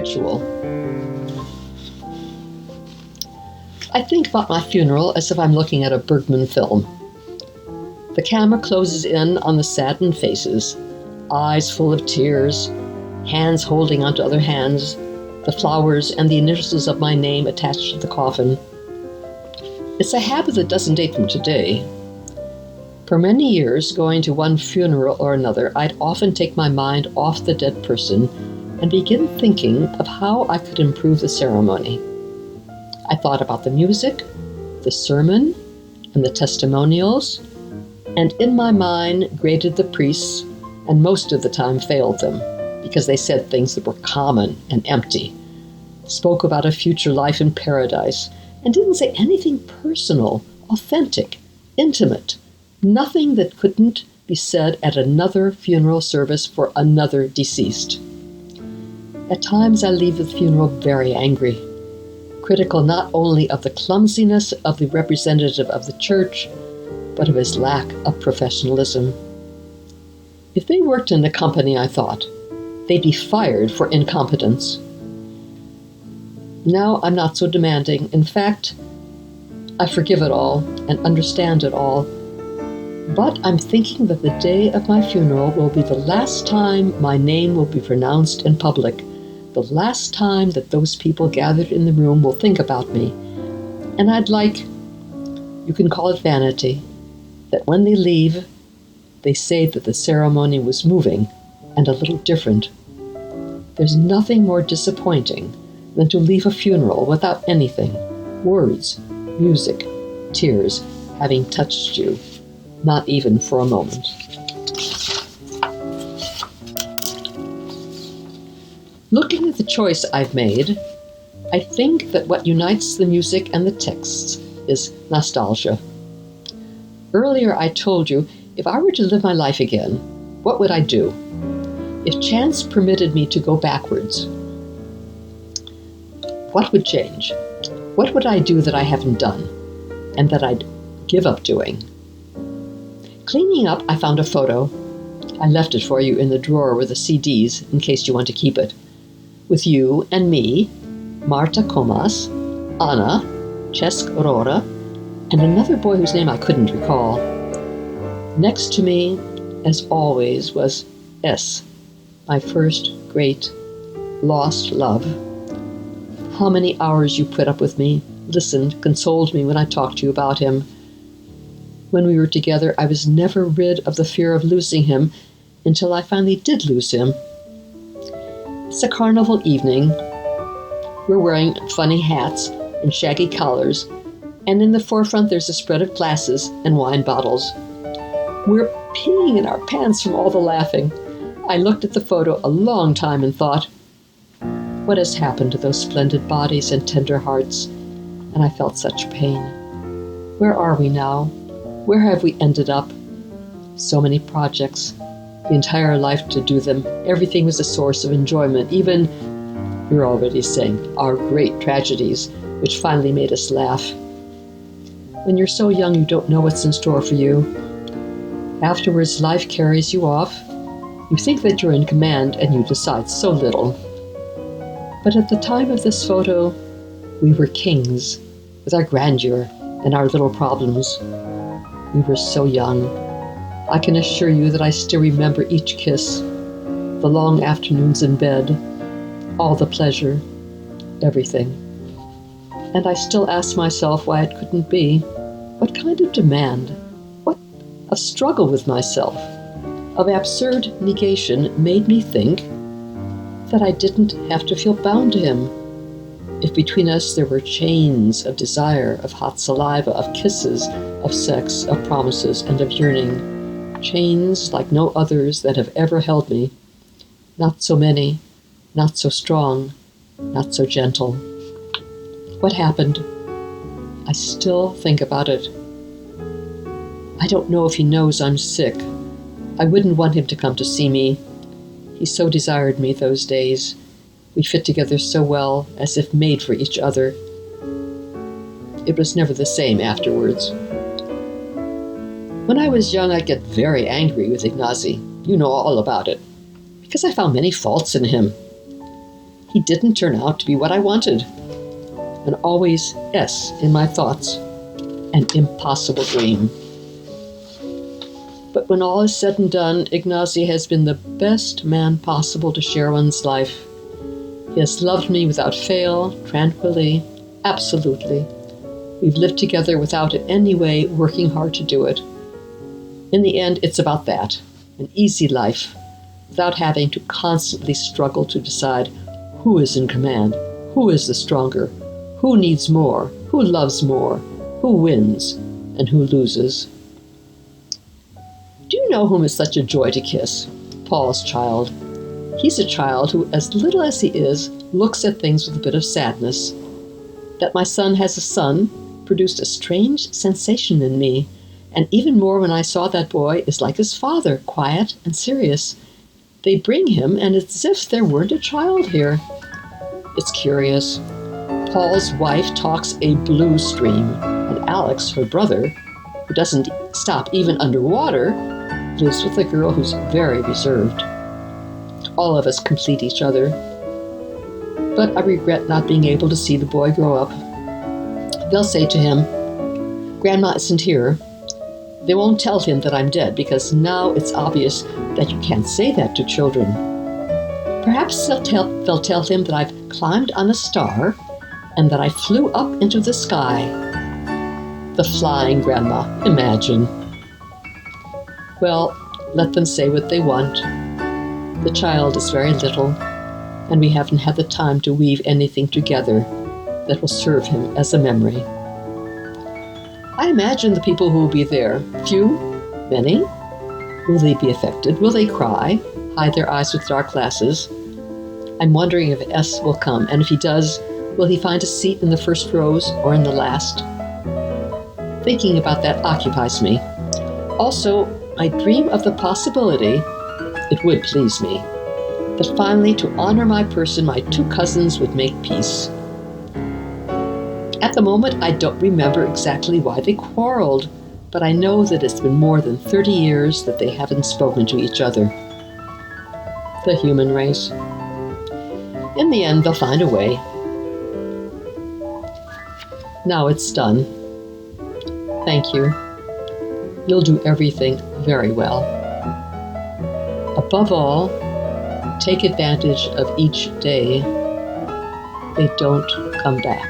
ritual. I think about my funeral as if I'm looking at a Bergman film. The camera closes in on the saddened faces, eyes full of tears, hands holding onto other hands, the flowers and the initials of my name attached to the coffin. It's a habit that doesn't date from today. For many years, going to one funeral or another, I'd often take my mind off the dead person and begin thinking of how I could improve the ceremony. I thought about the music, the sermon, and the testimonials, and in my mind graded the priests, and most of the time failed them, because they said things that were common and empty, spoke about a future life in paradise, and didn't say anything personal, authentic, intimate, nothing that couldn't be said at another funeral service for another deceased. At times I leave the funeral very angry, critical not only of the clumsiness of the representative of the church, but of his lack of professionalism. If they worked in the company, I thought, they'd be fired for incompetence. Now I'm not so demanding. In fact, I forgive it all and understand it all. But I'm thinking that the day of my funeral will be the last time my name will be pronounced in public, the last time that those people gathered in the room will think about me. And I'd like, you can call it vanity, that when they leave, they say that the ceremony was moving and a little different. There's nothing more disappointing than to leave a funeral without anything, words, music, tears, having touched you, not even for a moment. Looking at the choice I've made, I think that what unites the music and the texts is nostalgia. Earlier I told you, if I were to live my life again, what would I do? If chance permitted me to go backwards, what would change? What would I do that I haven't done, and that I'd give up doing? Cleaning up, I found a photo. I left it for you in the drawer with the CDs, in case you want to keep it. With you and me, Marta Comas, Anna, Cesc Aurora, and another boy whose name I couldn't recall. Next to me, as always, was S, my first great lost love. How many hours you put up with me, listened, consoled me when I talked to you about him. When we were together, I was never rid of the fear of losing him until I finally did lose him. It's a carnival evening. We're wearing funny hats and shaggy collars, and in the forefront there's a spread of glasses and wine bottles. We're peeing in our pants from all the laughing. I looked at the photo a long time and thought, what has happened to those splendid bodies and tender hearts? And I felt such pain. Where are we now? Where have we ended up? So many projects, the entire life to do them. Everything was a source of enjoyment, even, you're already saying, our great tragedies, which finally made us laugh. When you're so young, you don't know what's in store for you. Afterwards, life carries you off. You think that you're in command, and you decide so little. But at the time of this photo, we were kings, with our grandeur and our little problems. We were so young. I can assure you that I still remember each kiss, the long afternoons in bed, all the pleasure, everything. And I still ask myself why it couldn't be. What kind of demand? What of struggle with myself, of absurd negation made me think that I didn't have to feel bound to him. If between us there were chains of desire, of hot saliva, of kisses, of sex, of promises, and of yearning, chains like no others that have ever held me, not so many, not so strong, not so gentle. What happened? I still think about it. I don't know if he knows I'm sick. I wouldn't want him to come to see me. He so desired me those days. We fit together so well, as if made for each other. It was never the same afterwards. When I was young, I'd get very angry with Ignacy. You know all about it. Because I found many faults in him. He didn't turn out to be what I wanted. And always S in my thoughts. An impossible dream. But when all is said and done, Ignacy has been the best man possible to share one's life. He has loved me without fail, tranquilly, absolutely. We've lived together without in any way working hard to do it. In the end, it's about that, an easy life, without having to constantly struggle to decide who is in command, who is the stronger, who needs more, who loves more, who wins, and who loses. Do you know whom is such a joy to kiss? Paul's child. He's a child who, as little as he is, looks at things with a bit of sadness. That my son has a son produced a strange sensation in me, and even more when I saw that boy is like his father, quiet and serious. They bring him, and it's as if there weren't a child here. It's curious. Paul's wife talks a blue stream, and Alex, her brother, who doesn't stop even underwater, lives with a girl who's very reserved. All of us complete each other. But I regret not being able to see the boy grow up. They'll say to him, "Grandma isn't here." They won't tell him that I'm dead, because now it's obvious that you can't say that to children. Perhaps they'll tell him that I've climbed on a star and that I flew up into the sky. The flying grandma, imagine. Well, let them say what they want. The child is very little, and we haven't had the time to weave anything together that will serve him as a memory. I imagine the people who will be there. Few? Many? Will they be affected? Will they cry? Hide their eyes with dark glasses? I'm wondering if S will come, and if he does, will he find a seat in the first rows or in the last? Thinking about that occupies me. Also, I dream of the possibility, it would please me, that finally to honor my person, my two cousins would make peace. At the moment, I don't remember exactly why they quarreled, but I know that it's been more than 30 years that they haven't spoken to each other. The human race. In the end, they'll find a way. Now it's done. Thank you. You'll do everything very well. Above all, take advantage of each day. They don't come back.